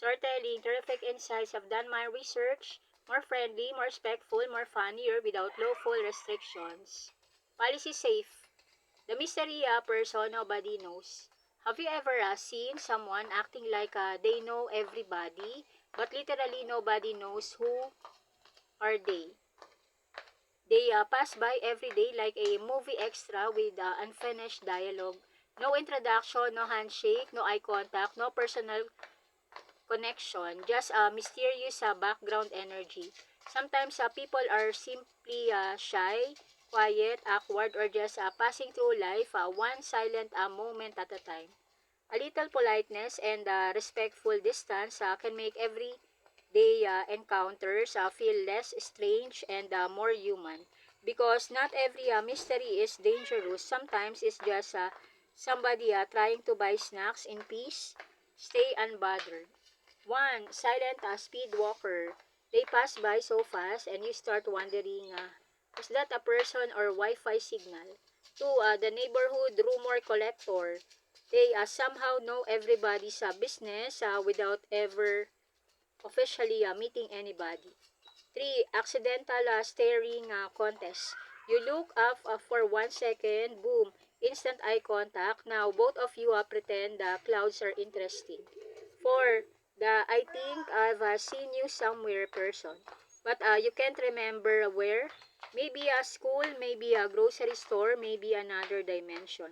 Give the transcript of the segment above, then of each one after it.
storytelling, terrific insights. Have done my research. More friendly, more respectful, more funnier without lawful restrictions. Policy safe. The mystery person nobody knows. Have you ever seen someone acting like they know everybody, but literally nobody knows who are they? They pass by every day like a movie extra with unfinished dialogue. No introduction, no handshake, no eye contact, no personal connection, just a mysterious background energy. Sometimes people are simply shy, quiet, awkward, or just passing through life one silent moment at a time. A little politeness and respectful distance can make everyday encounters feel less strange and more human. Because not every mystery is dangerous. Sometimes it's just somebody trying to buy snacks in peace, stay unbothered. One, silent speed walker. They pass by so fast and you start wondering, is that a person or Wi-Fi signal? Two, the neighborhood rumor collector. They somehow know everybody's business without ever officially meeting anybody. Three, accidental staring contest. You look up for 1 second, boom, instant eye contact. Now both of you pretend the clouds are interesting. Four, the I think I've seen you somewhere person. But you can't remember where. Maybe a school, maybe a grocery store, maybe another dimension.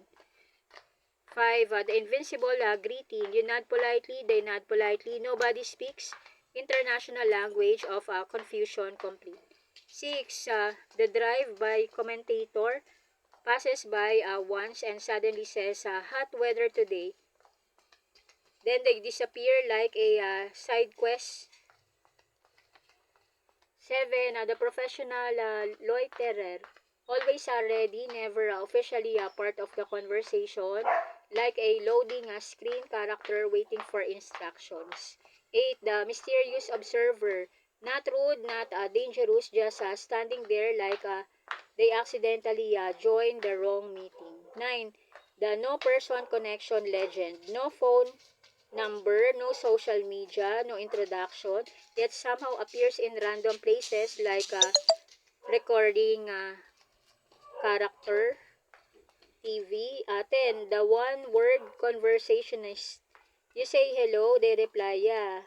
Five, the invincible greeting. You nod politely, they nod politely. Nobody speaks international language of confusion complete. Six, the drive-by commentator passes by once and suddenly says, hot weather today. Then they disappear like a side quest. Seven, the professional loiterer. Always ready, never officially part of the conversation, like a loading screen character waiting for instructions. Eight, the mysterious observer. Not rude, not dangerous, just standing there like they accidentally joined the wrong meeting. Nine, the no person connection legend. No phone number, no social media, no introduction, yet somehow appears in random places like recording character, TV. 10. The one-word conversationist. You say hello, they reply, yeah.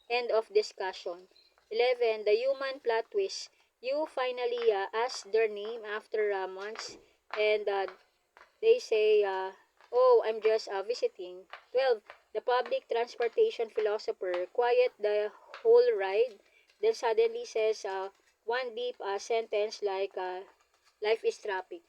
End of discussion. 11. The human plot twist. You finally ask their name after months and they say, oh, I'm just visiting. 12. The public transportation philosopher. Quiet the whole ride, then suddenly says one deep sentence like, life is traffic.